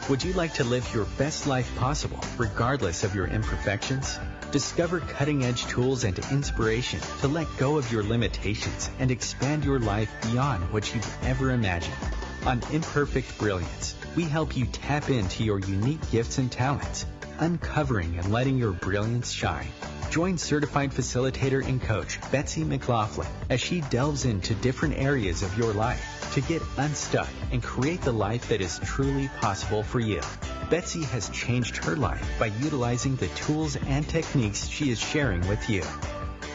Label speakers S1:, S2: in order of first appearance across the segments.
S1: Would you like to live your best life possible, regardless of your imperfections? Discover cutting-edge tools and inspiration to let go of your limitations and expand your life beyond what you've ever imagined. On Imperfect Brilliance, we help you tap into your unique gifts and talents, uncovering and letting your brilliance shine. Join certified facilitator and coach Betsy McLaughlin as she delves into different areas of your life to get unstuck and create the life that is truly possible for you. Betsy has changed her life by utilizing the tools and techniques she is sharing with you.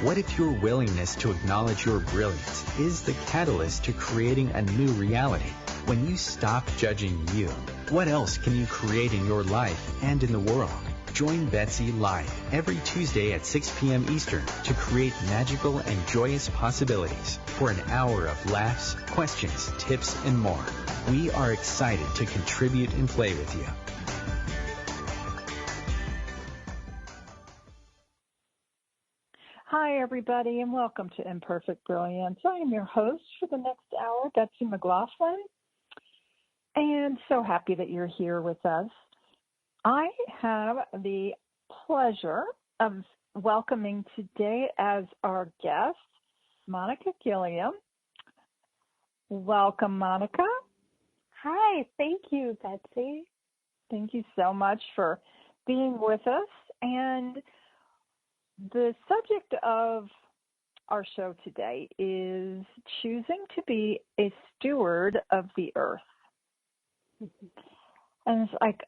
S1: What if your willingness to acknowledge your brilliance is the catalyst to creating a new reality? When you stop judging you, what else can you create in your life and in the world? Join Betsy live every Tuesday at 6 p.m. Eastern to create magical and joyous possibilities for an hour of laughs, questions, tips, and more. We are excited to contribute and play with you.
S2: Hi, everybody, and welcome to Imperfect Brilliance. I am your host for the next hour, Betsy McLaughlin, and so happy that you're here with us. I have the pleasure of welcoming today as our guest, Monica Gilliam. Welcome, Monica.
S3: Hi, thank you, Betsy.
S2: Thank you so much for being with us. And the subject of our show today is choosing to be a steward of the earth. And it's like,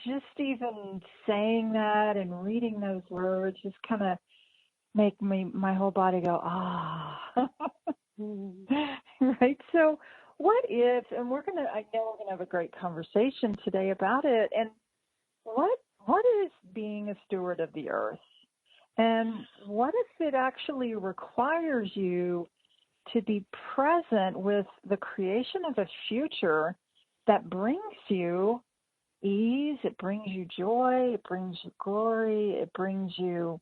S2: just even saying that and reading those words just kind of make my whole body go, Right? So what if, and I know we're going to have a great conversation today about it, and what is being a steward of the earth? And what if it actually requires you to be present with the creation of a future that brings you ease, it brings you joy, it brings you glory, it brings you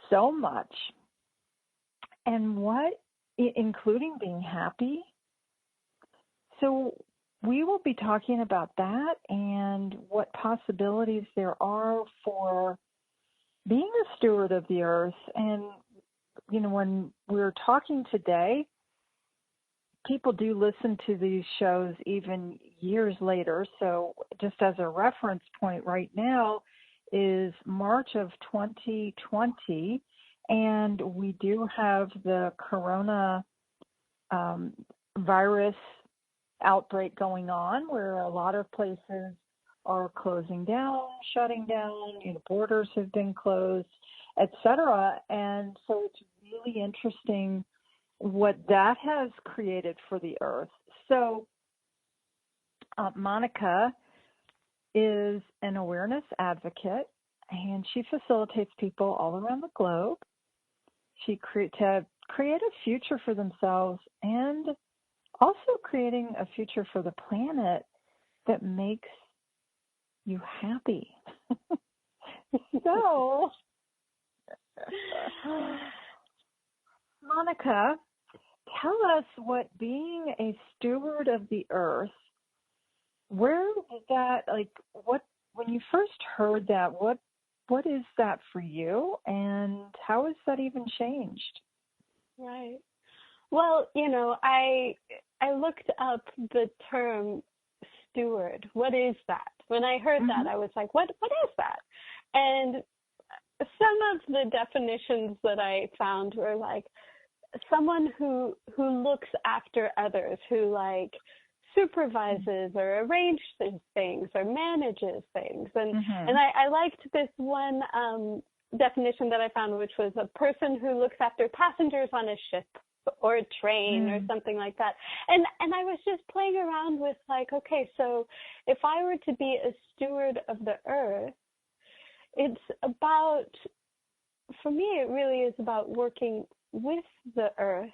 S2: so much. And including being happy. So we will be talking about that and what possibilities there are for being a steward of the earth. And, when we're talking today, people do listen to these shows even years later. So just as a reference point right now is March of 2020, and we do have the corona virus outbreak going on where a lot of places are closing down, shutting down, borders have been closed, etc. And so it's really interesting what that has created for the earth. So Monica is an awareness advocate, and she facilitates people all around the globe. She to create a future for themselves and also creating a future for the planet that makes you happy. So, Monica, tell us what being a steward of the earth, where did that, when you first heard that, what is that for you, and how has that even changed?
S3: Right. Well, I looked up the term steward. What is that? When I heard that, I was like, what is that? And some of the definitions that I found were like someone who looks after others, who supervises or arranges things or manages things. And I liked this one definition that I found, which was a person who looks after passengers on a ship or a train or something like that. And I was just playing around with okay, so if I were to be a steward of the earth, it's about, for me, it really is about working with the earth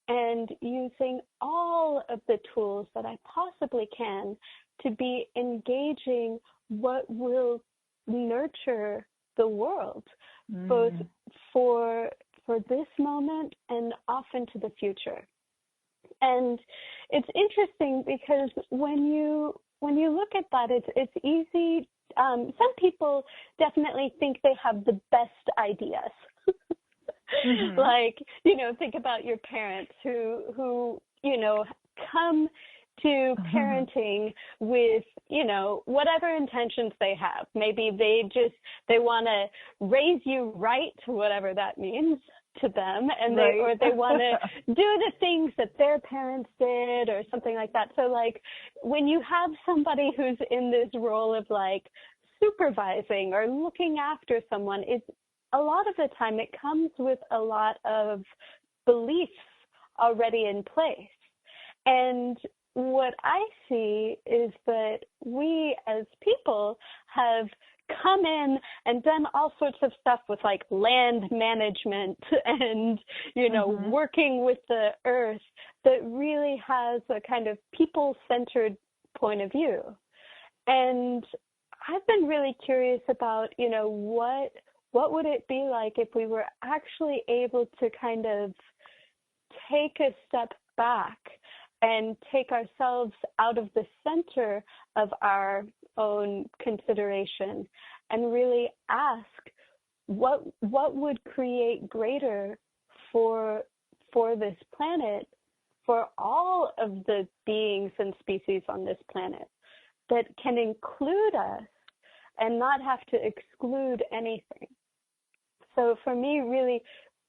S3: and using all of the tools that I possibly can to be engaging what will nurture the world, both for this moment and off into the future. And it's interesting because when you when you look at that, it's easy. Some people definitely think they have the best ideas.
S2: Mm-hmm.
S3: Like, think about your parents who come to parenting with, whatever intentions they have. Maybe they want to raise you right, whatever that means to them, and or they want to do the things that their parents did or something like that. So like when you have somebody who's in this role of like supervising or looking after someone, it's a lot of the time it comes with a lot of beliefs already in place. And what I see is that we as people have come in and done all sorts of stuff with like land management and, working with the earth that really has a kind of people-centered point of view. And I've been really curious about, what would it be like if we were actually able to kind of take a step back and take ourselves out of the center of our own consideration and really ask what would create greater for this planet, for all of the beings and species on this planet, that can include us and not have to exclude anything. So for me, really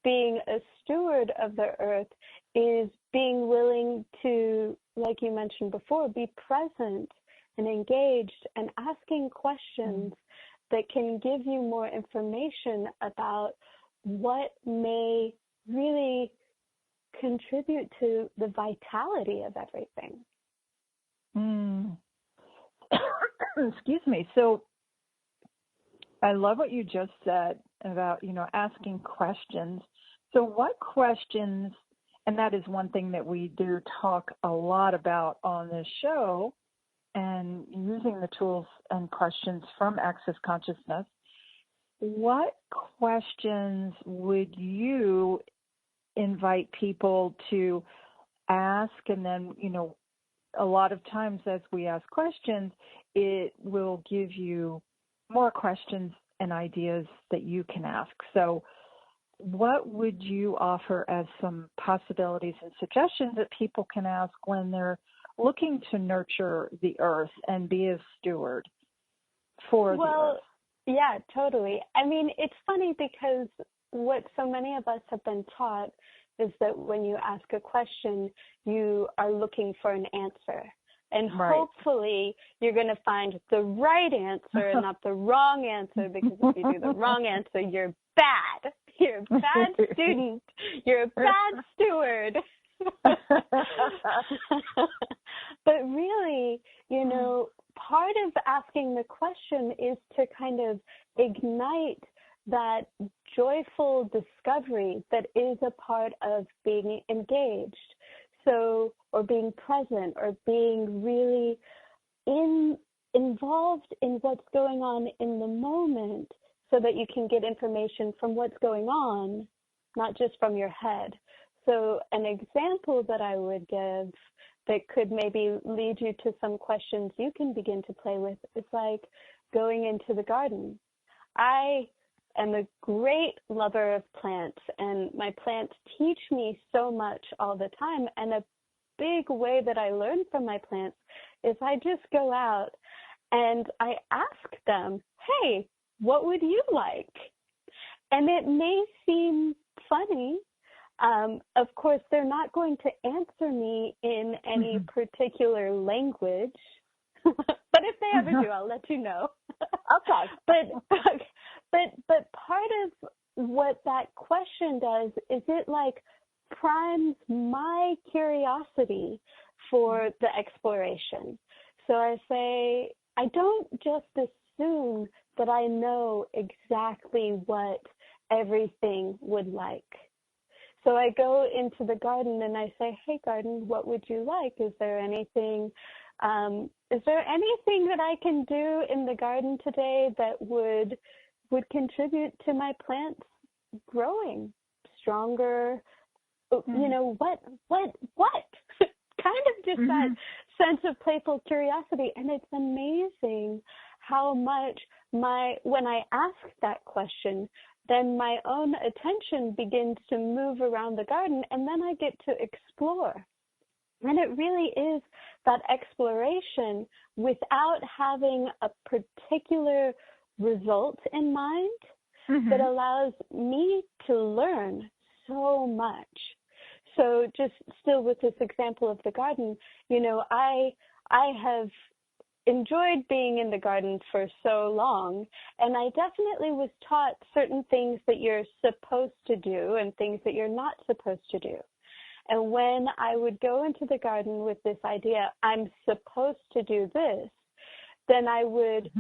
S3: being a steward of the earth is being willing to, like you mentioned before, be present and engaged and asking questions that can give you more information about what may really contribute to the vitality of everything.
S2: Excuse me. So I love what you just said about, asking questions. So what questions, and that is one thing that we do talk a lot about on this show, and using the tools and questions from Access Consciousness, what questions would you invite people to ask? And then, a lot of times as we ask questions, it will give you more questions and ideas that you can ask. So what would you offer as some possibilities and suggestions that people can ask when they're looking to nurture the earth and be a steward for the earth?
S3: Yeah, totally. I mean, it's funny because what so many of us have been taught is that when you ask a question, you are looking for an answer. And hopefully you're going to find the right answer and not the wrong answer, because if you do the wrong answer, you're bad. You're a bad student. You're a bad steward. But really, part of asking the question is to kind of ignite that joyful discovery that is a part of being engaged. So, or being present, or being really involved in what's going on in the moment, so that you can get information from what's going on, not just from your head. So an example that I would give that could maybe lead you to some questions you can begin to play with is like going into the garden. I am a great lover of plants, and my plants teach me so much all the time. And a big way that I learn from my plants is I just go out and I ask them, hey, what would you like? And it may seem funny. Of course, they're not going to answer me in any particular language. But if they ever do, I'll let you know.
S2: Okay.
S3: But part of what that question does is it like primes my curiosity for the exploration. So I say, I don't just assume that I know exactly what everything would like. So I go into the garden and I say, hey, garden, what would you like? Is there anything that I can do in the garden today that would contribute to my plants growing stronger? What? kind of just that sense of playful curiosity. And it's amazing how much when I ask that question, then my own attention begins to move around the garden, and then I get to explore. And it really is that exploration without having a particular result in mind that allows me to learn so much. So just still with this example of the garden, you know, I have enjoyed being in the garden for so long, and I definitely was taught certain things that you're supposed to do and things that you're not supposed to do. And when I would go into the garden with this idea, I'm supposed to do this, then I would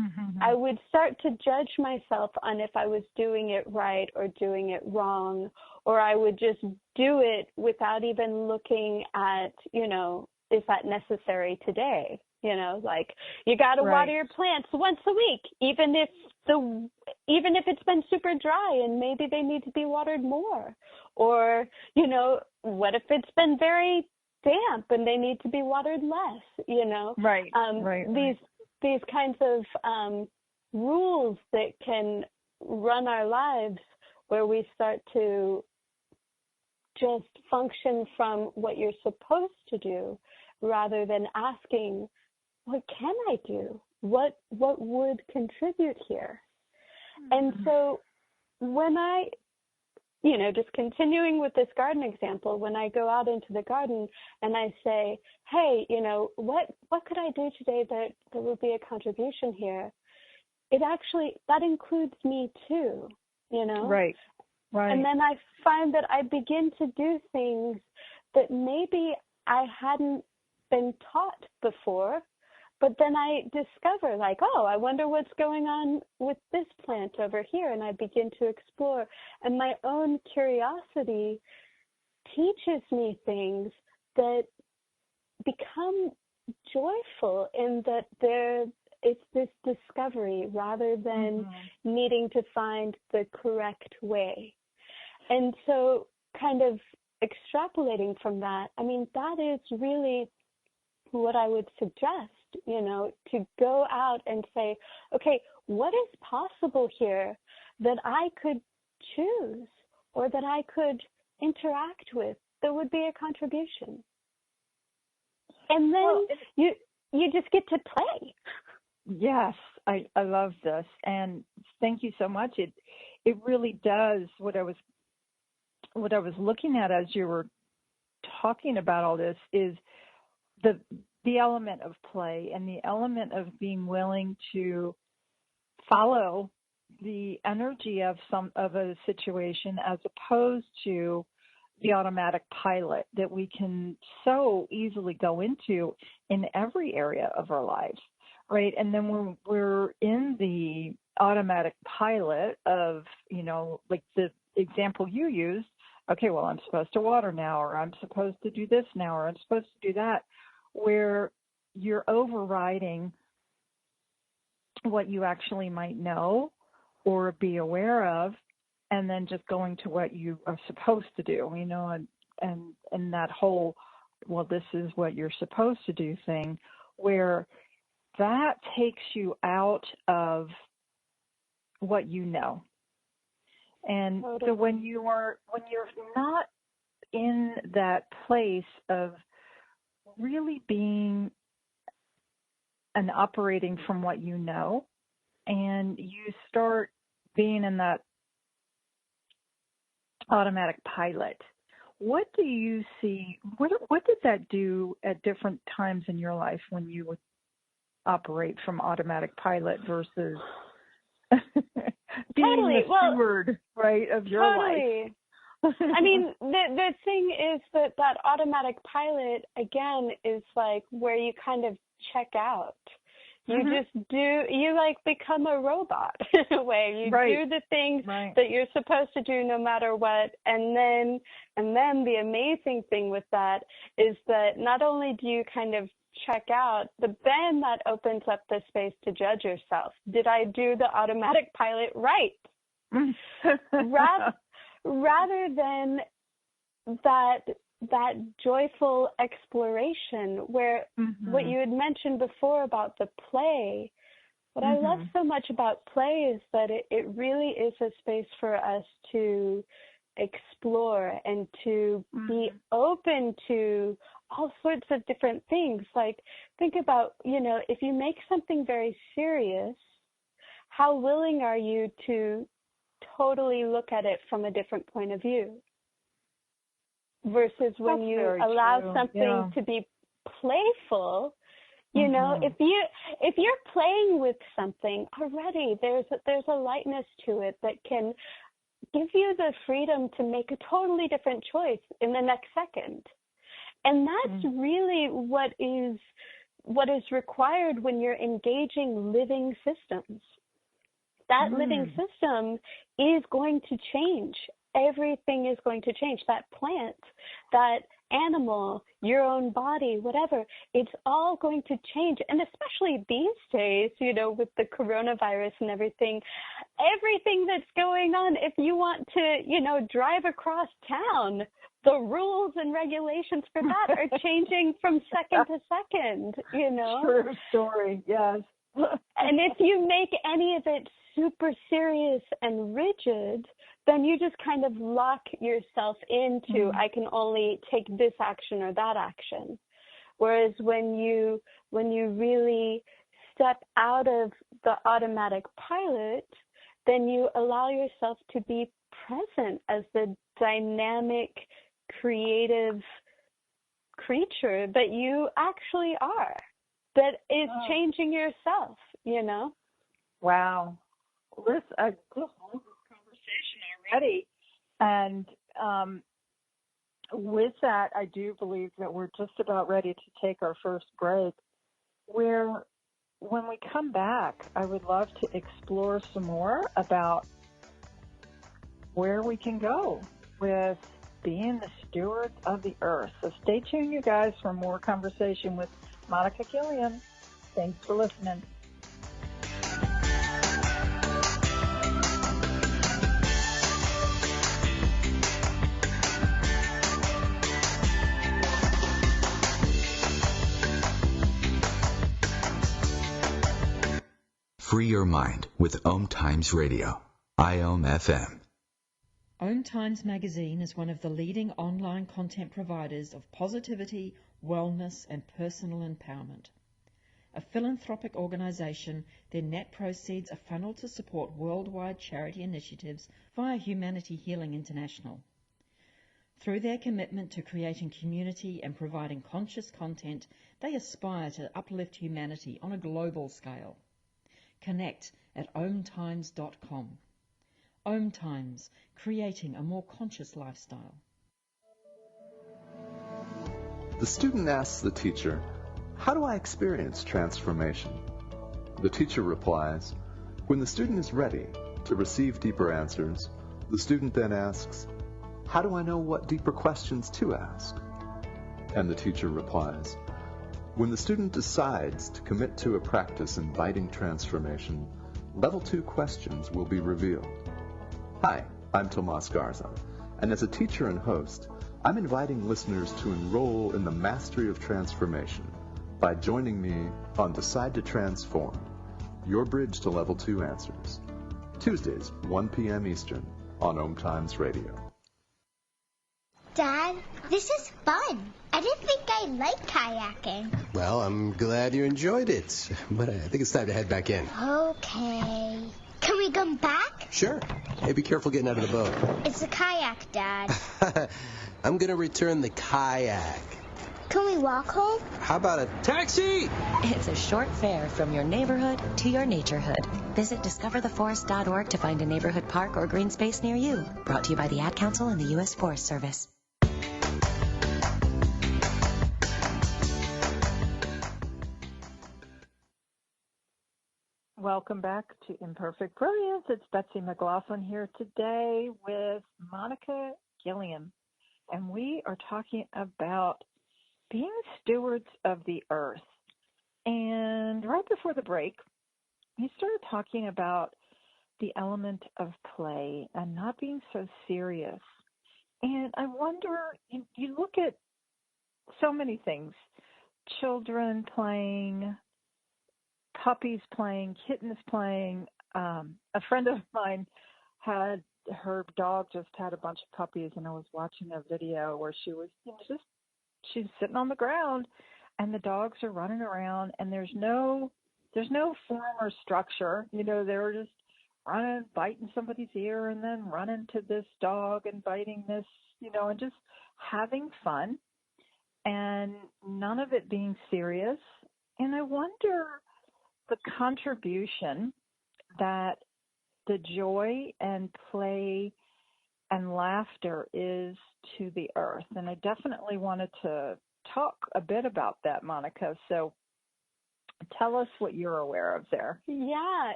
S3: start to judge myself on if I was doing it right or doing it wrong, or I would just do it without even looking at, you know, is that necessary today? You know, like you got to water your plants once a week, even if it's been super dry and maybe they need to be watered more. Or, you know, what if it's been very damp and they need to be watered less, you know? These kinds of rules that can run our lives where we start to just function from what you're supposed to do rather than asking, what can I do? What would contribute here? And so when I, you know, just continuing with this garden example, when I go out into the garden and I say, hey, you know, what could I do today that would be a contribution here? It actually, that includes me too, you know? Right. And then I find that I begin to do things that maybe I hadn't been taught before, but then I discover, like, oh, I wonder what's going on with this plant over here, and I begin to explore. And my own curiosity teaches me things that become joyful in that it's this discovery rather than needing to find the correct way. And so kind of extrapolating from that, I mean, that is really what I would suggest, you know, to go out and say, okay, what is possible here that I could choose or that I could interact with that would be a contribution? And then you just get to play.
S2: Yes, I love this. And thank you so much. It really does what I was looking at as you were talking about all this is the element of play and the element of being willing to follow the energy of a situation as opposed to the automatic pilot that we can so easily go into in every area of our lives, right? And then when we're in the automatic pilot of, you know, like the example you used, okay, well, I'm supposed to water now, or I'm supposed to do this now, or I'm supposed to do that, where you're overriding what you actually might know or be aware of, and then just going to what you are supposed to do, you know, and that whole, well, this is what you're supposed to do thing, where that takes you out of what you know. And so when you're not in that place of really being and operating from what you know, and you start being in that automatic pilot, what do you see, what did that do at different times in your life when you would operate from automatic pilot versus being the steward, right, of your life?
S3: I mean, the thing is that automatic pilot, again, is like where you kind of check out. You just you like become a robot in a way. You do the things that you're supposed to do no matter what. And then the amazing thing with that is that not only do you kind of check out, but then that opens up the space to judge yourself. Did I do the automatic pilot right? Rather than that that joyful exploration where what you had mentioned before about the play, what I love so much about play is that it really is a space for us to explore and to be open to all sorts of different things. Like, think about, if you make something very serious, how willing are you to totally look at it from a different point of view? Versus when you allow something to be playful, if you're playing with something already, there's a lightness to it that can give you the freedom to make a totally different choice in the next second. And that's really what is required when you're engaging living systems. That living system is going to change. Everything is going to change. That plant, that animal, your own body, whatever, it's all going to change. And especially these days, with the coronavirus and everything that's going on, if you want to, drive across town, the rules and regulations for that are changing from second to second,
S2: True story, yes.
S3: And if you make any of it super serious and rigid, then you just kind of lock yourself into, I can only take this action or that action. Whereas when you really step out of the automatic pilot, then you allow yourself to be present as the dynamic, creative creature that you actually are, that is changing yourself,
S2: Wow. Listen, I just love this conversation already. And with that, I do believe that we're just about ready to take our first break, where when we come back, I would love to explore some more about where we can go with being the stewards of the earth. So stay tuned, you guys, for more conversation with Monica Gilliam. Thanks for listening.
S4: Free your mind with OMTimes Radio, IOM FM.
S5: OMTimes magazine is one of the leading online content providers of positivity, wellness, and personal empowerment. A philanthropic organization, their net proceeds are funneled to support worldwide charity initiatives via Humanity Healing International. Through their commitment to creating community and providing conscious content, they aspire to uplift humanity on a global scale. Connect at omtimes.com. OMTimes, creating a more conscious lifestyle.
S6: The student asks the teacher, "How do I experience transformation?" The teacher replies, "When the student is ready to receive deeper answers, the student then asks, 'How do I know what deeper questions to ask?' And the teacher replies, "When the student decides to commit to a practice inviting transformation, level 2 questions will be revealed." Hi, I'm Tomas Garza, and as a teacher and host, I'm inviting listeners to enroll in the Mastery of Transformation by joining me on Decide to Transform, your bridge to level 2 answers. Tuesdays, 1 p.m. Eastern on OMTimes Radio.
S7: Dad, this is fun. I didn't think I liked kayaking.
S8: Well, I'm glad you enjoyed it, but I think it's time to head back in.
S7: Okay. Can we come back?
S8: Sure. Hey, be careful getting out of the boat.
S7: It's a kayak, Dad.
S8: I'm going to return the kayak.
S7: Can we walk home?
S8: How about a taxi?
S9: It's a short fare from your neighborhood to your naturehood. Visit discovertheforest.org to find a neighborhood park or green space near you. Brought to you by the Ad Council and the U.S. Forest Service.
S2: Welcome back to Imperfect Brilliance. It's Betsy McLaughlin here today with Monica Gilliam, and we are talking about being stewards of the earth. And right before the break, you started talking about the element of play and not being so serious. And I wonder, you look at so many things, children playing, puppies playing, kittens playing. A friend of mine had, her dog just had a bunch of puppies, and I was watching a video where she was she's sitting on the ground, and the dogs are running around, and there's no form or structure. They were just running, biting somebody's ear, and then running to this dog and biting this, and just having fun, and none of it being serious. And I wonder the contribution that the joy and play and laughter is to the earth. And I definitely wanted to talk a bit about that, Monica. So tell us what you're aware of there.
S3: Yeah.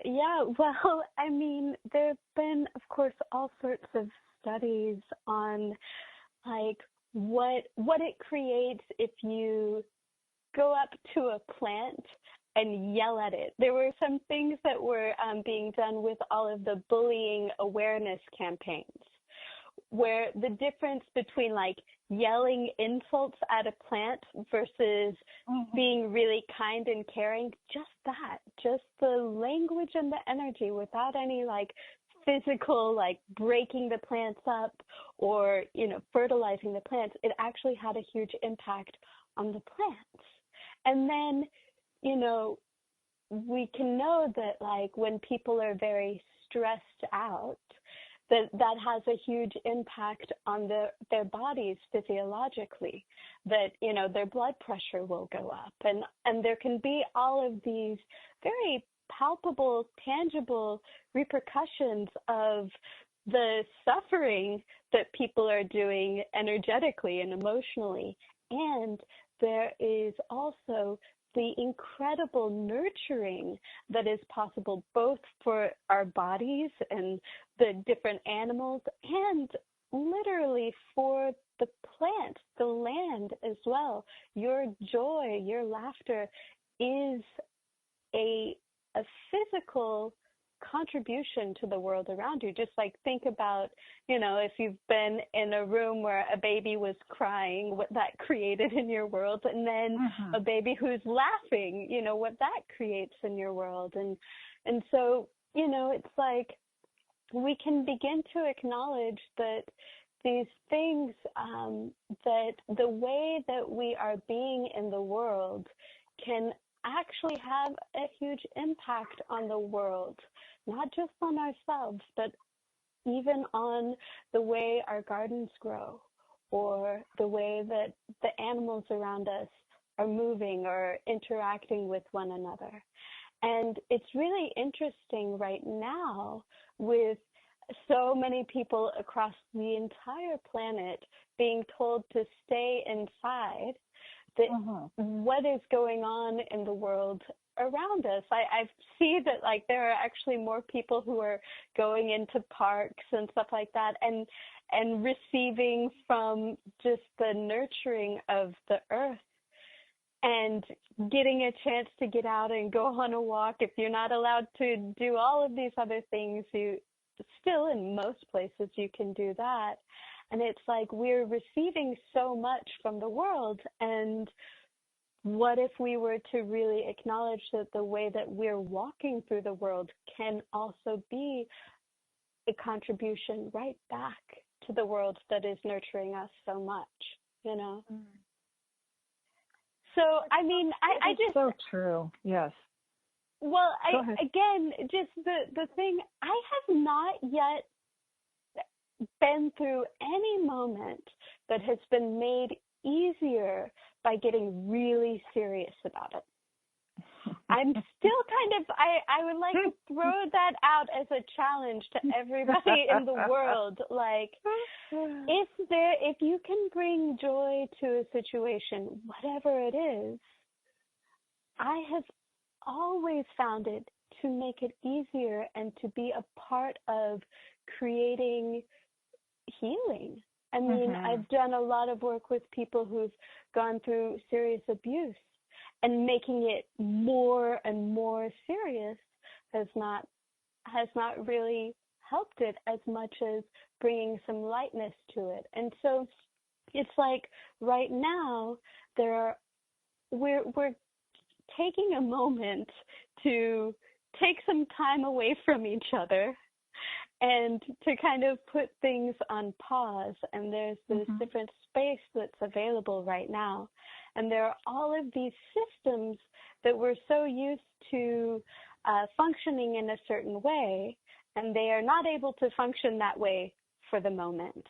S3: Well, I mean, there have been, of course, all sorts of studies on like what it creates if you go up to a plant and yell at it. There were some things that were being done with all of the bullying awareness campaigns, where the difference between like yelling insults at a plant versus being really kind and caring, just the language and the energy without any like physical, like breaking the plants up or, fertilizing the plants, it actually had a huge impact on the plants. And then, we can know that like when people are very stressed out, that has a huge impact on their bodies physiologically, that, their blood pressure will go up. And there can be all of these very palpable, tangible repercussions of the suffering that people are doing energetically and emotionally. And there is also the incredible nurturing that is possible both for our bodies and the different animals and literally for the plant, the land as well. Your joy, your laughter is a physical contribution to the world around you. Just like think about, if you've been in a room where a baby was crying, what that created in your world, and then a baby who's laughing, what that creates in your world. And so, it's like we can begin to acknowledge that these things, that the way that we are being in the world can actually have a huge impact on the world, not just on ourselves, but even on the way our gardens grow or the way that the animals around us are moving or interacting with one another. And it's really interesting right now with so many people across the entire planet being told to stay inside, that what is going on in the world around us. I see that like there are actually more people who are going into parks and stuff like that and receiving from just the nurturing of the earth and getting a chance to get out and go on a walk. If you're not allowed to do all of these other things, you still in most places you can do that. And it's like we're receiving so much from the world, and what if we were to really acknowledge that the way that we're walking through the world can also be a contribution right back to the world that is nurturing us so much, So, I mean, I just...
S2: so true, yes.
S3: Well, again, just the thing, I have not yet been through any moment that has been made easier by getting really serious about it. I'm still kind of, I would like to throw that out as a challenge to everybody in the world. Like, if you can bring joy to a situation, whatever it is, I have always found it to make it easier and to be a part of creating healing. I mean, I've done a lot of work with people who've gone through serious abuse, and making it more and more serious has not really helped it as much as bringing some lightness to it. And so it's like right now we're taking a moment to take some time away from each other and to kind of put things on pause. And there's this different space that's available right now. And there are all of these systems that we're so used to functioning in a certain way, and they are not able to function that way for the moment.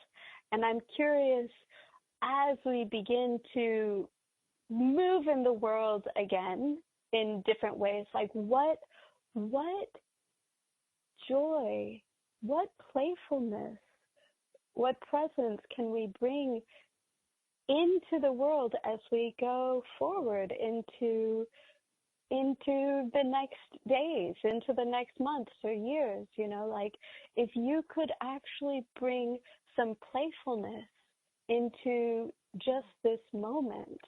S3: And I'm curious, as we begin to move in the world again in different ways, like what joy, what playfulness, what presence can we bring into the world as we go forward into the next days, into the next months or years, you know, like if you could actually bring some playfulness into just this moment,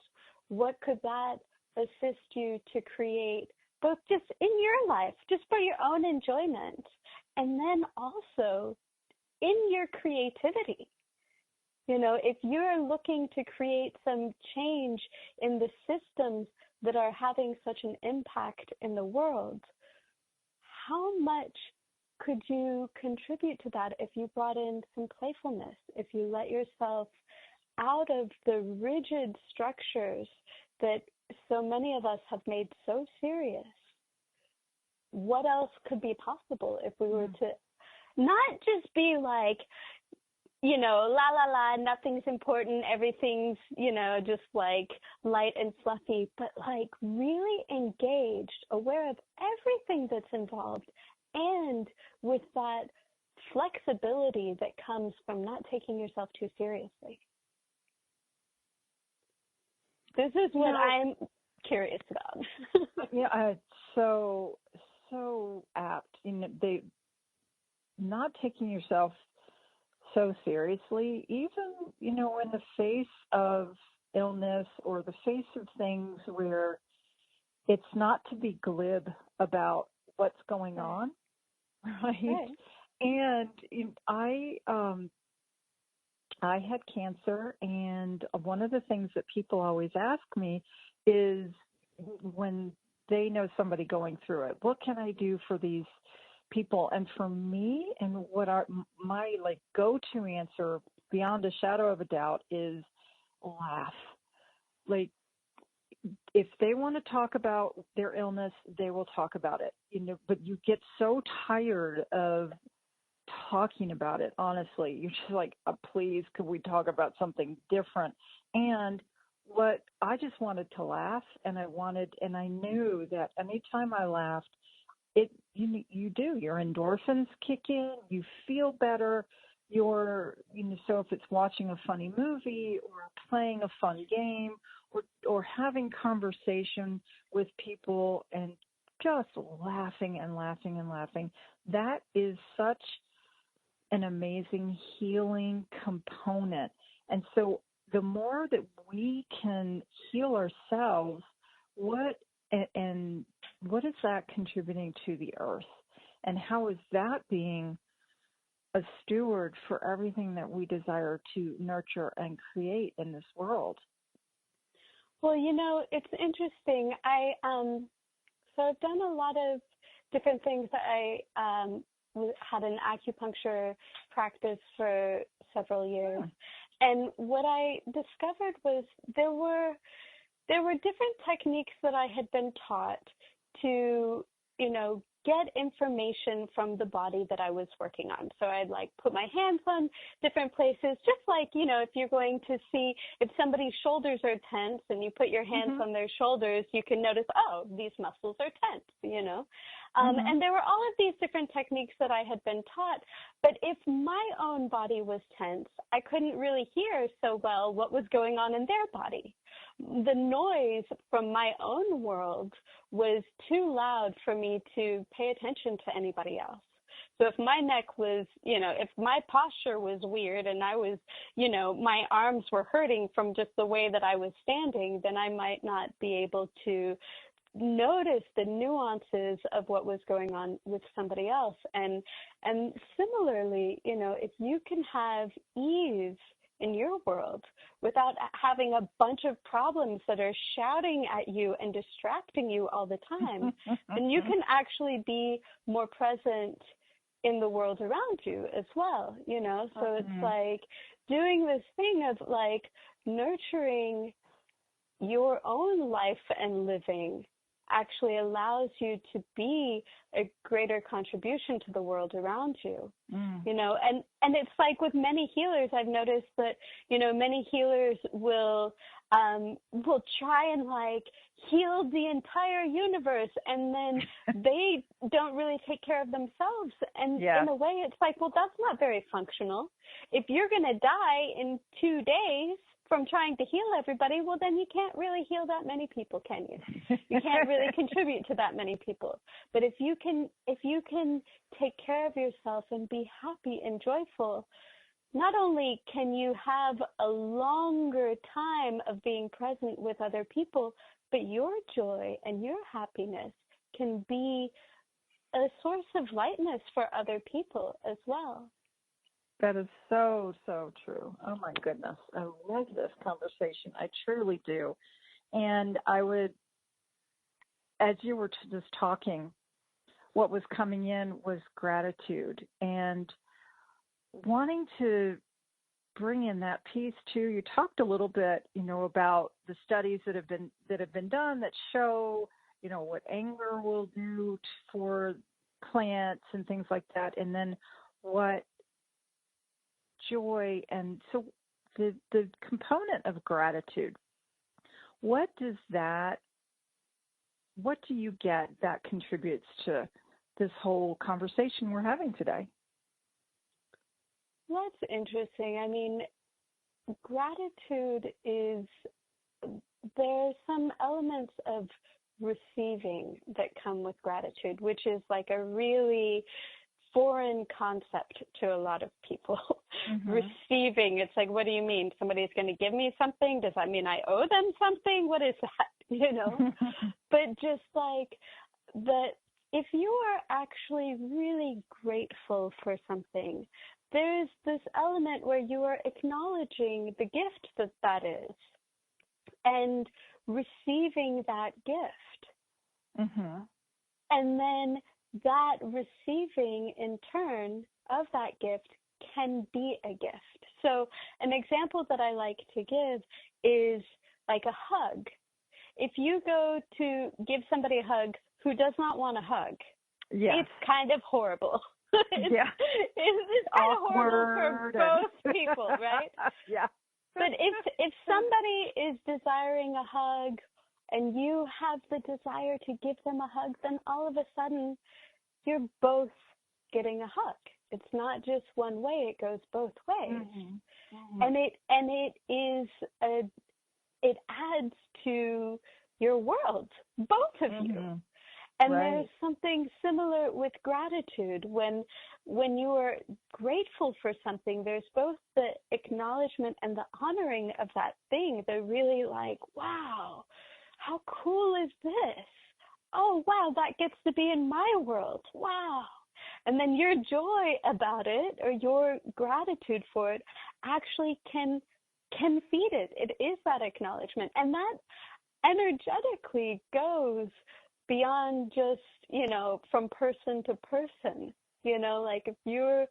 S3: what could that assist you to create both just in your life, just for your own enjoyment, and then also in your creativity? You know, if you're looking to create some change in the systems that are having such an impact in the world, how much could you contribute to that if you brought in some playfulness, if you let yourself out of the rigid structures that so many of us have made so serious? What else could be possible if we were to not just be like, you know, la, la, la, nothing's important, everything's, you know, just like light and fluffy, but like really engaged, aware of everything that's involved, and with that flexibility that comes from not taking yourself too seriously. This is what I'm curious about.
S2: Yeah, so apt. You know, they not taking yourself so seriously, even, you know, in the face of illness or the face of things where it's not to be glib about what's going on, right? And I had cancer, and one of the things that people always ask me is when they know somebody going through it, what can I do for these people? And for me, and what my like go-to answer beyond a shadow of a doubt is laugh. Like, if they want to talk about their illness, they will talk about it, you know, but you get so tired of talking about it. Honestly, you're just like, please, could we talk about something different? And what I just wanted to laugh, and I knew that anytime I laughed, you do, your endorphins kick in, you feel better. So if it's watching a funny movie or playing a fun game or having conversation with people and just laughing and laughing and laughing, that is such an amazing healing component. And so the more that we can heal ourselves, what is that contributing to the earth? And how is that being a steward for everything that we desire to nurture and create in this world?
S3: Well, you know, it's interesting. So I've done a lot of different things. I had an acupuncture practice for several years. And what I discovered was there were different techniques that I had been taught to, you know, get information from the body that I was working on. So I'd like put my hands on different places, just like, you know, if you're going to see if somebody's shoulders are tense and you put your hands on their shoulders, you can notice, oh, these muscles are tense, you know. And there were all of these different techniques that I had been taught. But if my own body was tense, I couldn't really hear so well what was going on in their body. The noise from my own world was too loud for me to pay attention to anybody else. So if my neck was, you know, if my posture was weird and I was, you know, my arms were hurting from just the way that I was standing, then I might not be able to notice the nuances of what was going on with somebody else. And similarly, if you can have ease in your world without having a bunch of problems that are shouting at you and distracting you all the time, then you can actually be more present in the world around you as well, So it's like doing this thing of like nurturing your own life and living actually allows you to be a greater contribution to the world around you, and it's like with many healers, I've noticed that, many healers will try and like heal the entire universe, and then they don't really take care of themselves. And in a way, it's like, well, that's not very functional. If you're going to die in 2 days from trying to heal everybody, well, then you can't really heal that many people, can you? You can't really contribute to that many people. But if you can take care of yourself and be happy and joyful, not only can you have a longer time of being present with other people, but your joy and your happiness can be a source of lightness for other people as well.
S2: That is so, so true. Oh, my goodness. I love this conversation. I truly do. And I would, as you were just talking, what was coming in was gratitude and wanting to bring in that piece too. You talked a little bit, about the studies that have been done that show, what anger will do for plants and things like that. And then what joy, and so the component of gratitude, what do you get that contributes to this whole conversation we're having today?
S3: That's interesting. I mean, gratitude there's some elements of receiving that come with gratitude, which is like a really foreign concept to a lot of people. Receiving, it's like, what do you mean? Somebody's going to give me something? Does that mean I owe them something? What is that? But just like that, if you are actually really grateful for something, there's this element where you are acknowledging the gift that is and receiving that gift. And then that receiving in turn of that gift can be a gift. So an example that I like to give is like a hug. If you go to give somebody a hug who does not want a hug, it's kind of horrible. It's kind of horrible for both people, right? But if somebody is desiring a hug and you have the desire to give them a hug, then all of a sudden you're both getting a hug. It's not just one way, it goes both ways. And it adds to your world, both of you. And there's something similar with gratitude. When you are grateful for something, there's both the acknowledgement and the honoring of that thing. They're really like, wow, how cool is this? Oh, wow, that gets to be in my world. Wow. And then your joy about it, or your gratitude for it, actually can feed it. It is that acknowledgement. And that energetically goes beyond just, from person to person. Like if you're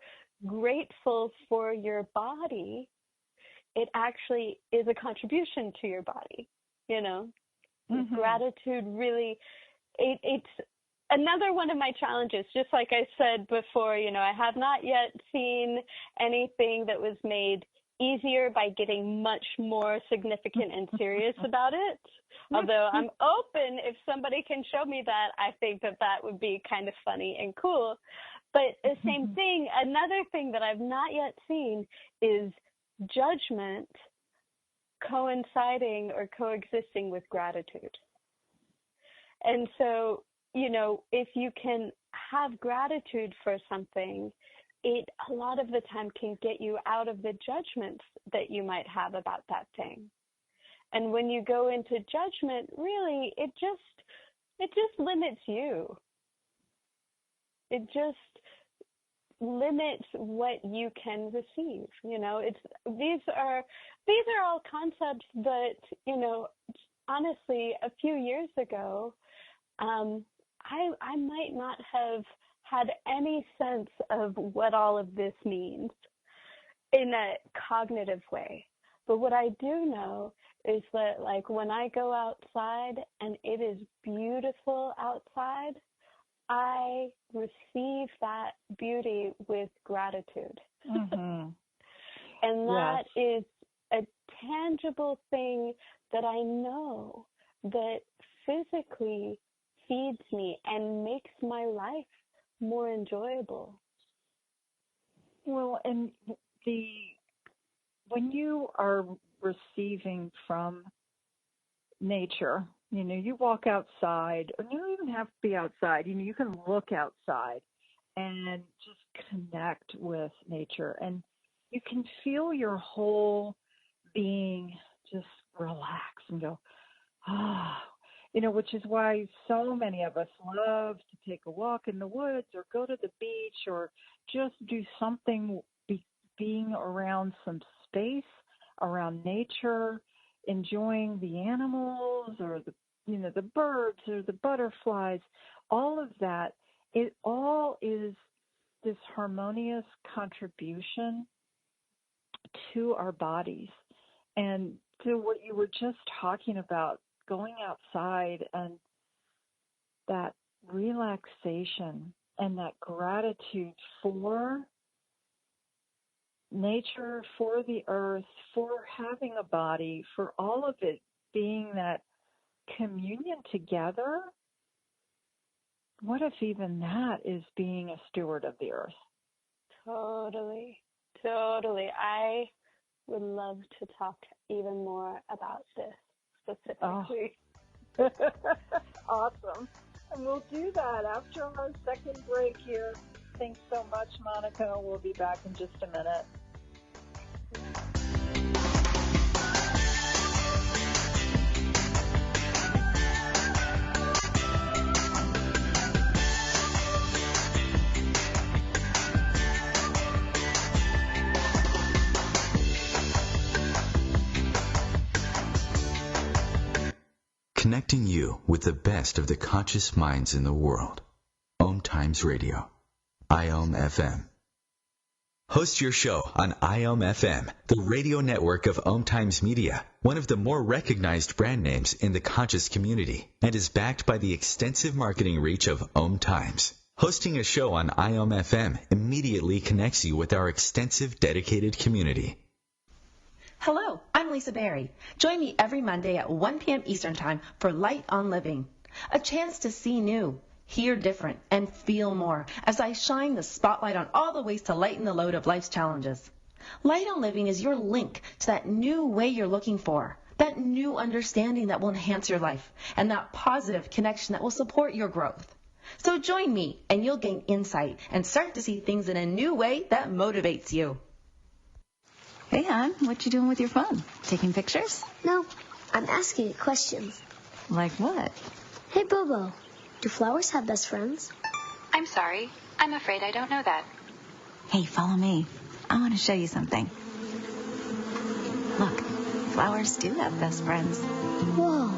S3: grateful for your body, it actually is a contribution to your body, Gratitude really, it's another one of my challenges. Just like I said before, I have not yet seen anything that was made easier by getting much more significant and serious about it. Although I'm open, if somebody can show me that, I think that would be kind of funny and cool. But the same thing, another thing that I've not yet seen is judgment coinciding or coexisting with gratitude. And so, if you can have gratitude for something, it a lot of the time can get you out of the judgments that you might have about that thing. And when you go into judgment, really, it just it just limits you. It just limits what you can receive. These are all concepts that, honestly, a few years ago, I might not have had any sense of what all of this means in a cognitive way. But what I do know is that, like, when I go outside and it is beautiful outside, I receive that beauty with gratitude.
S2: Mm-hmm.
S3: And that is a tangible thing that I know that physically feeds me and makes my life more enjoyable.
S2: Well, and when you are receiving from nature, you walk outside, or you don't even have to be outside. You can look outside and just connect with nature, and you can feel your whole being just relax and go, which is why so many of us love to take a walk in the woods or go to the beach or just do something, being around some space, around nature, enjoying the animals or the birds or the butterflies, all of that. It all is this harmonious contribution to our bodies. And to what you were just talking about, going outside and that relaxation and that gratitude for nature, for the earth, for having a body, for all of it being that communion together. What if even that is being a steward of the earth? Totally.
S3: I would love to talk even more about this specifically.
S2: Oh. Awesome. And we'll do that after our second break here. Thanks so much, Monica. We'll be back in just a minute.
S4: Connecting you with the best of the conscious minds in the world. OMTimes Radio. IOM FM. Host your show on IOM FM, the radio network of OMTimes Media, one of the more recognized brand names in the conscious community, and is backed by the extensive marketing reach of OMTimes. Hosting a show on IOM FM immediately connects you with our extensive dedicated community.
S9: Hello, I'm Lisa Berry. Join me every Monday at 1 p.m. Eastern Time for Light on Living, a chance to see new, hear different, and feel more as I shine the spotlight on all the ways to lighten the load of life's challenges. Light on Living is your link to that new way you're looking for, that new understanding that will enhance your life, and that positive connection that will support your growth. So join me, and you'll gain insight and start to see things in a new way that motivates you.
S10: Hey, hon, what you doing with your phone? Taking pictures?
S7: No, I'm asking it questions.
S10: Like what?
S7: Hey, Bobo, do flowers have best friends?
S11: I'm sorry. I'm afraid I don't know that.
S10: Hey, follow me. I want to show you something. Look, flowers do have best friends.
S7: Whoa.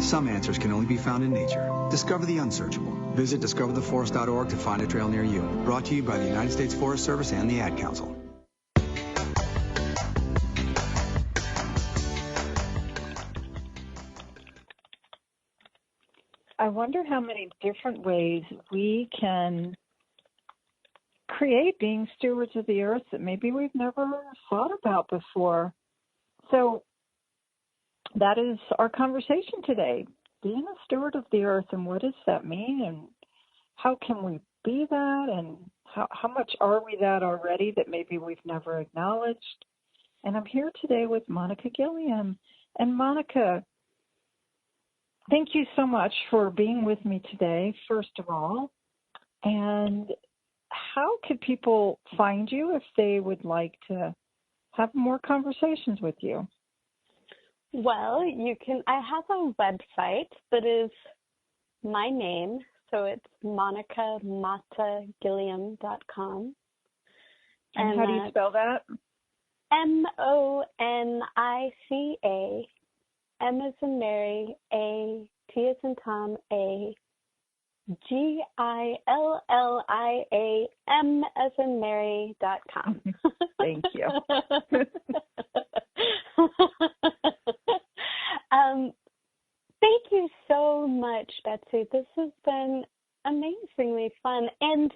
S12: Some answers can only be found in nature. Discover the unsearchable. Visit discovertheforest.org to find a trail near you. Brought to you by the United States Forest Service and the Ad Council.
S2: I wonder how many different ways we can create being stewards of the earth that maybe we've never thought about before. So that is our conversation today, being a steward of the earth, and what does that mean, and how can we be that, and how much are we that already that maybe we've never acknowledged. And I'm here today with Monica Gilliam. And Monica, thank you so much for being with me today, first of all. And how could people find you if they would like to have more conversations with you?
S3: Well, I have a website that is my name, so it's monicamatagilliam.com.
S2: And how do you spell that?
S3: Monica, M as in Mary, A, T as in Tom, A, GILLIAM as in Mary.com.
S2: Thank you.
S3: Thank you so much, Betsy. This has been amazingly fun. And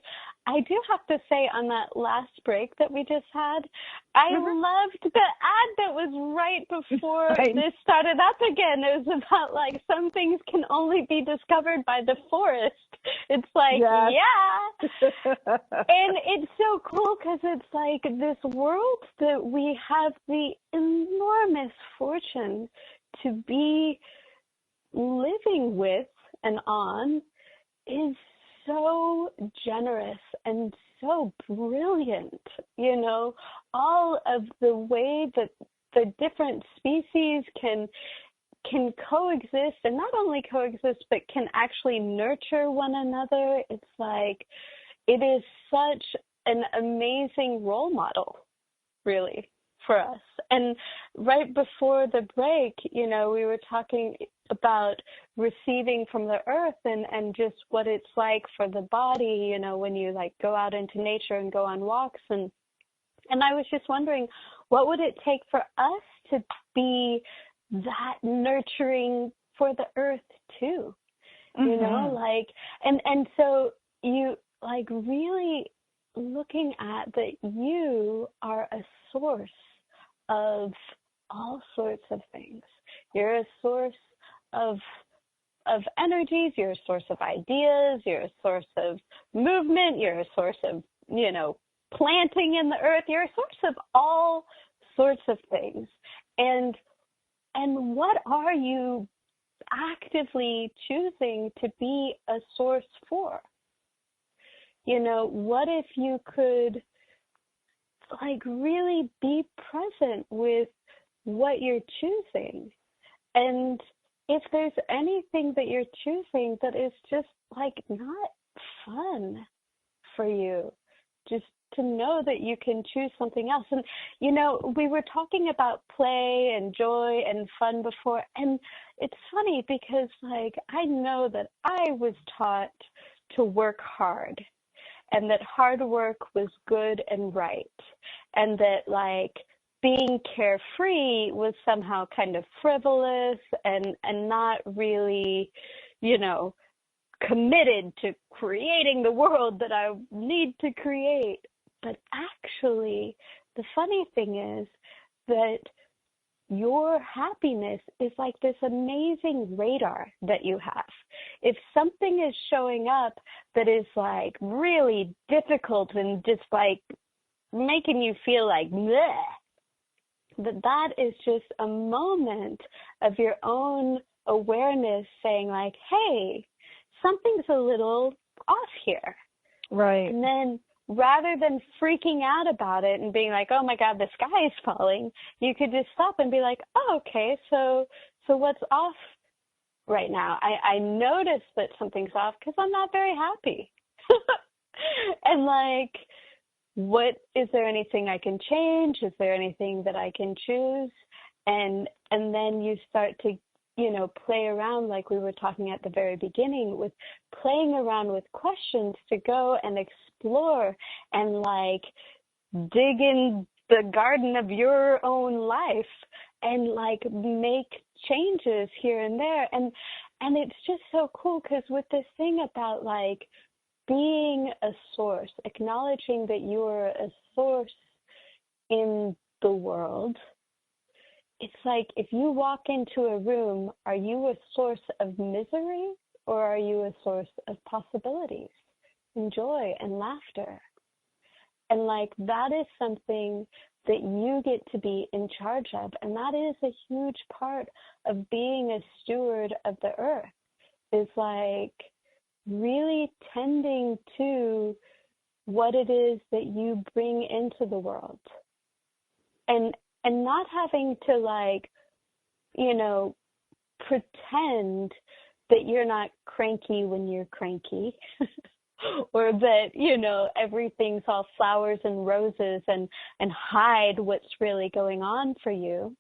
S3: I do have to say, on that last break that we just had, I loved the ad that was right before this started up again. It was about, like, some things can only be discovered by the forest. It's like, yeah. And it's so cool because it's like this world that we have the enormous fortune to be living with and on is so generous and so brilliant. You know, all of the way that the different species can coexist, and not only coexist, but can actually nurture one another. It's like, it is such an amazing role model, really, for us. And right before the break, you know, we were talking about receiving from the earth and just what it's like for the body, you know, when you like go out into nature and go on walks. And I was just wondering, what would it take for us to be that nurturing for the earth too? You know, like, and so you like really looking at that you are a source of all sorts of things. You're a source of energies, you're a source of ideas, you're a source of movement, you're a source of, you know, planting in the earth, you're a source of all sorts of things. And what are you actively choosing to be a source for? You know, what if you could like really be present with what you're choosing? And if there's anything that you're choosing that is just like not fun for you, just to know that you can choose something else. And, you know, we were talking about play and joy and fun before, and it's funny because, like, I know that I was taught to work hard, and that hard work was good and right, and that, like, being carefree was somehow kind of frivolous and not really, you know, committed to creating the world that I need to create. But actually, the funny thing is that your happiness is like this amazing radar that you have. If something is showing up that is like really difficult and just like making you feel like bleh, that is just a moment of your own awareness saying like, hey, something's a little off here.
S2: Right.
S3: And then rather than freaking out about it and being like, oh my God, the sky is falling, you could just stop and be like, oh, okay, so what's off right now? I notice that something's off because I'm not very happy. And like, what, is there anything I can change? Is there anything that I can choose? And then you start to, you know, play around like we were talking at the very beginning with playing around with questions to go and explore and like dig in the garden of your own life and like make changes here and there. And it's just so cool because with this thing about like being a source, acknowledging that you are a source in the world, it's like if you walk into a room, are you a source of misery or are you a source of possibilities and joy and laughter? And like that is something that you get to be in charge of. And that is a huge part of being a steward of the earth, is like really tending to what it is that you bring into the world. And not having to like pretend that you're not cranky when you're cranky. Or that, everything's all flowers and roses and hide what's really going on for you.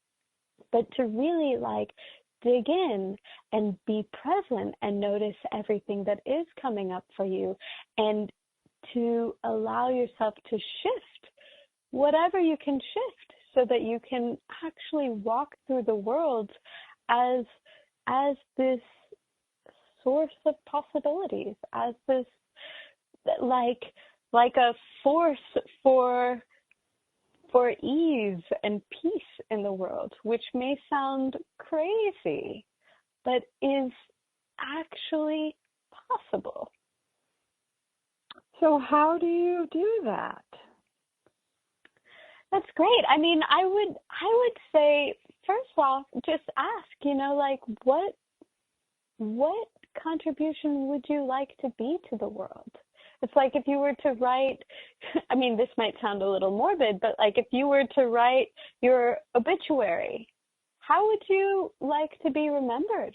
S3: But to really dig in and be present and notice everything that is coming up for you, and to allow yourself to shift whatever you can shift so that you can actually walk through the world as this source of possibilities, as this like a force for ease and peace in the world, which may sound crazy, but is actually possible.
S2: So how do you do that?
S3: That's great. I mean, I would say, first off, just ask, what contribution would you like to be to the world? It's like if you were to write, I mean, this might sound a little morbid, but if you were to write your obituary, how would you like to be remembered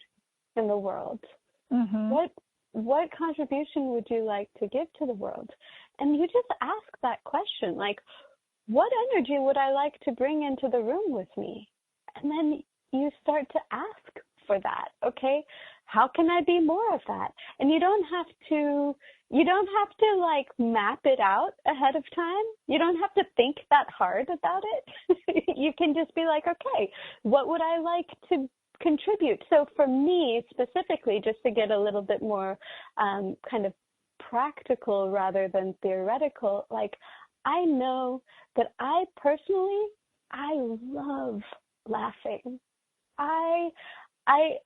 S3: in the world?
S2: Mm-hmm.
S3: What contribution would you like to give to the world? And you just ask that question, what energy would I like to bring into the room with me? And then you start to ask for that, okay? How can I be more of that? And you don't have to map it out ahead of time. You don't have to think that hard about it. You can just be okay, what would I like to contribute? So for me specifically, just to get a little bit more kind of practical rather than theoretical, I know that I love laughing.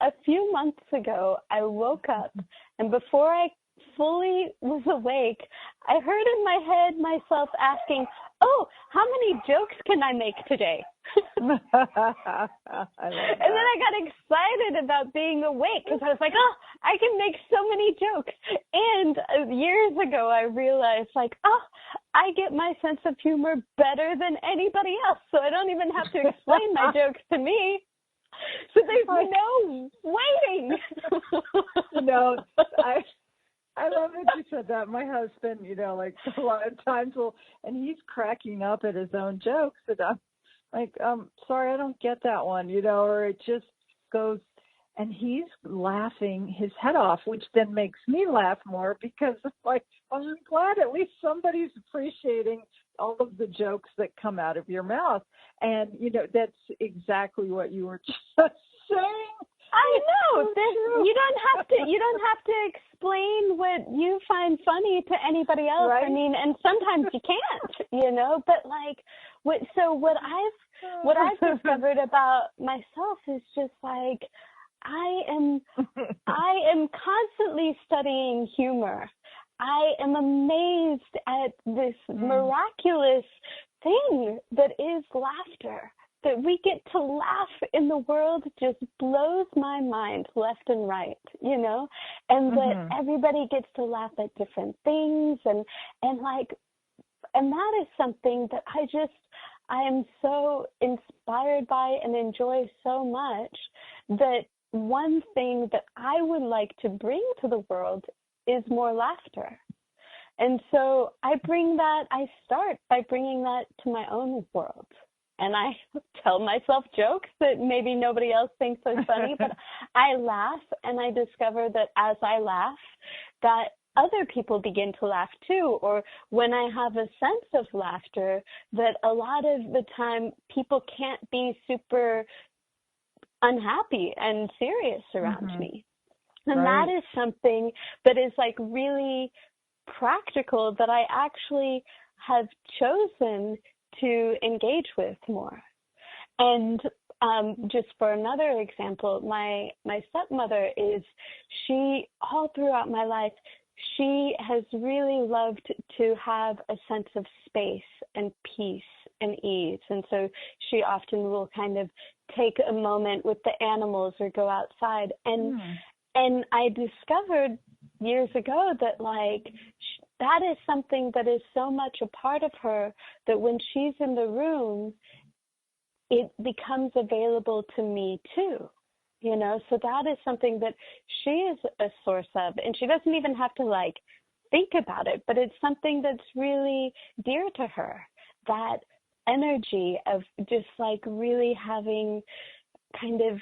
S3: A few months ago, I woke up, and before I fully was awake, I heard in my head myself asking, oh, how many jokes can I make today?
S2: I love that.
S3: And then I got excited about being awake because I was like, oh, I can make so many jokes. And years ago, I realized I get my sense of humor better than anybody else. So I don't even have to explain my jokes to me. So there's no waiting.
S2: I love that you said that. My husband, a lot of times and he's cracking up at his own jokes, and I'm like, sorry, I don't get that one, or it just goes, and he's laughing his head off, which then makes me laugh more because I'm glad at least somebody's appreciating all of the jokes that come out of your mouth. And, that's exactly what you were just saying.
S3: I know. You don't have to explain what you find funny to anybody else.
S2: Right?
S3: I mean, and sometimes you can't, but what I've discovered about myself is just I am constantly studying humor. I am amazed at this miraculous thing that is laughter. That we get to laugh in the world just blows my mind left and right, and that everybody gets to laugh at different things, and that is something that I am so inspired by and enjoy so much, that one thing that I would like to bring to the world is more laughter. And so I start by bringing that to my own world. And I tell myself jokes that maybe nobody else thinks are funny, but I laugh, and I discover that as I laugh, that other people begin to laugh too. Or when I have a sense of laughter, that a lot of the time people can't be super unhappy and serious around me. And that is something that is really practical that I actually have chosen to engage with more. And just for another example, my stepmother she all throughout my life, she has really loved to have a sense of space and peace and ease. And so she often will kind of take a moment with the animals or go outside. And I discovered years ago that that is something that is so much a part of her that when she's in the room, it becomes available to me too. You know, so that is something that she is a source of, and she doesn't even have to like think about it, but it's something that's really dear to her, that energy of just like really having kind of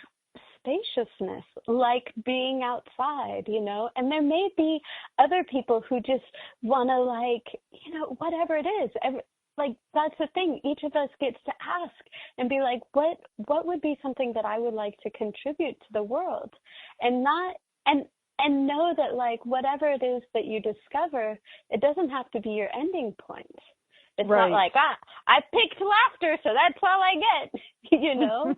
S3: spaciousness, like being outside, you know. And there may be other people who just want to, like, you know, whatever it is, like, that's the thing. Each of us gets to ask and be like, what would be something that I would like to contribute to the world? And know that, like, whatever it is that you discover, it doesn't have to be your ending point. It's not like, I picked laughter, so that's all I get, you know?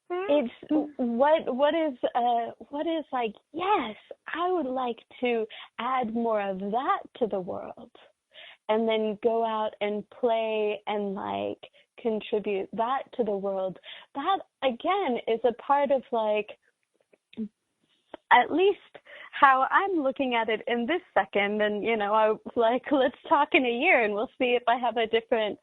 S3: It's what is like, yes, I would like to add more of that to the world. And then go out and play and, like, contribute that to the world. That, again, is a part of, like, at least how I'm looking at it in this second. And, you know, I like, let's talk in a year and we'll see if I have a different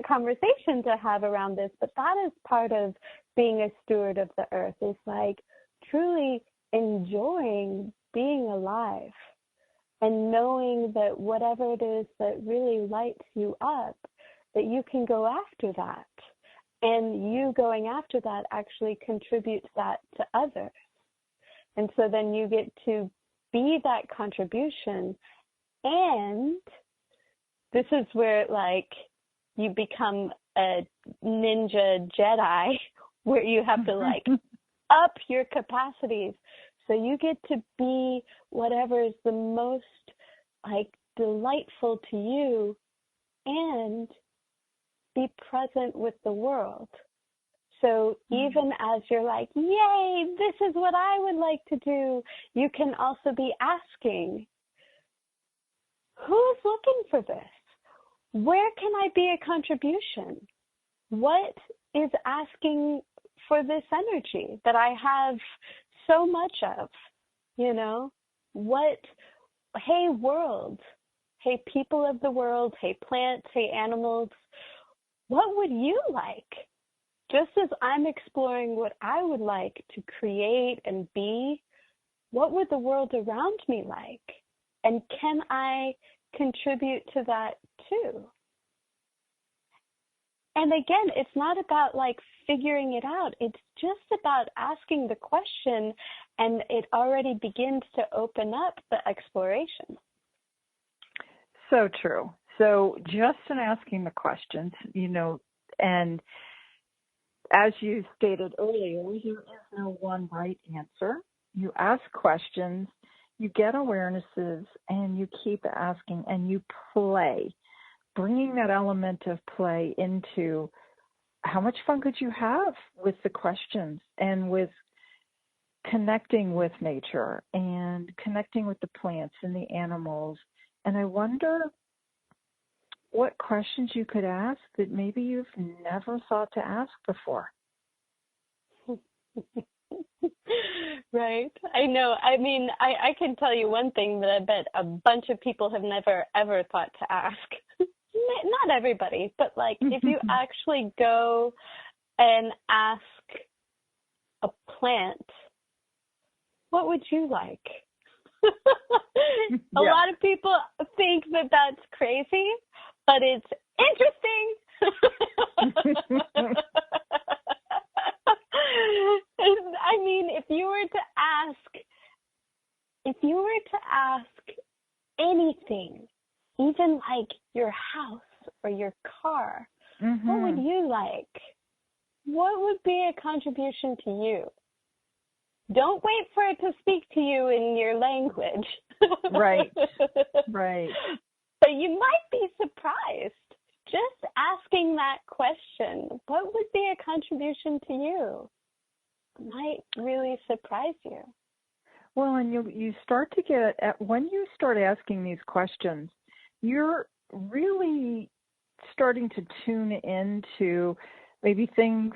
S3: conversation to have around this. But that is part of being a steward of the earth, is like truly enjoying being alive. And knowing that whatever it is that really lights you up, that you can go after that. And you going after that actually contributes that to others. And so then you get to be that contribution. And this is where, like, you become a ninja Jedi, where you have to, like, up your capacities. So you get to be whatever is the most, like, delightful to you and be present with the world. So even as you're like, yay, this is what I would like to do, you can also be asking, who's looking for this? Where can I be a contribution? What is asking for this energy that I have so much of, you know? Hey world, hey people of the world, hey plants, hey animals, what would you like? Just as I'm exploring what I would like to create and be, what would the world around me like? And can I contribute to that too? And again, it's not about, like, figuring it out. It's just about asking the question, and it already begins to open up the exploration.
S2: So true. So just in asking the questions, you know, and as you stated earlier, there is no one right answer. You ask questions, you get awarenesses, and you keep asking, and you play. Bringing that element of play into how much fun could you have with the questions and with connecting with nature and connecting with the plants and the animals. And I wonder what questions you could ask that maybe you've never thought to ask before.
S3: Right. I know. I mean, I can tell you one thing that I bet a bunch of people have never, ever thought to ask. Not everybody, but, like, if you actually go and ask a plant, what would you like? A lot of people think that that's crazy, but it's interesting. I mean, if you were to ask anything, even like your house or your car, what would you like? What would be a contribution to you? Don't wait for it to speak to you in your language.
S2: Right. Right.
S3: But you might be surprised. Just asking that question, what would be a contribution to you, might really surprise you.
S2: Well, and you start to get, when you start asking these questions, you're really starting to tune into maybe tune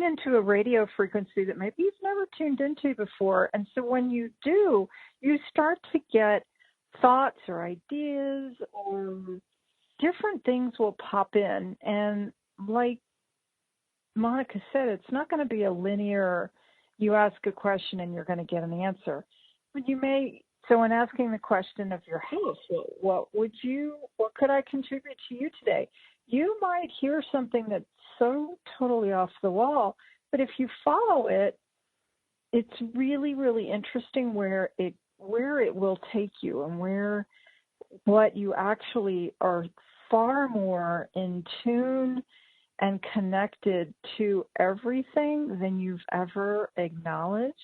S2: into a radio frequency that maybe you've never tuned into before. And so when you do, you start to get thoughts or ideas or different things will pop in. And like Monica said, it's not going to be a linear, you ask a question and you're going to get an answer. But so in asking the question of your house, what could I contribute to you today? You might hear something that's so totally off the wall, but if you follow it, it's really, really interesting where it will take you and what you actually are far more in tune and connected to everything than you've ever acknowledged.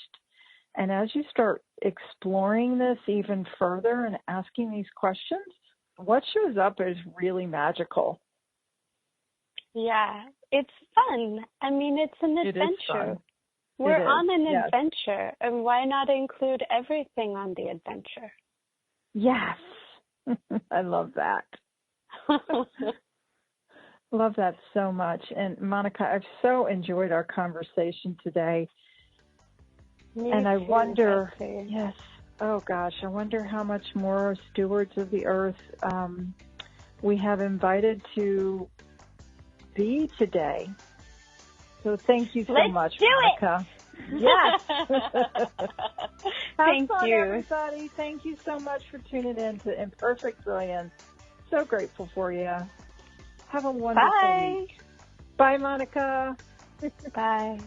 S2: And as you start exploring this even further and asking these questions, what shows up is really magical.
S3: Yeah, it's fun. I mean, it's an adventure. We're on an adventure, and why not include everything on the adventure?
S2: Yes. I love that. Love that so much. And Monica, I've so enjoyed our conversation today. And I wonder, yes, oh gosh, I wonder how much more stewards of the earth we have invited to be today. So thank you so much, Monica. Yes. Thank you, everybody. Thank you so much for tuning in to Imperfect Brilliance. So grateful for you. Have a wonderful week. Bye, Monica.
S3: Bye.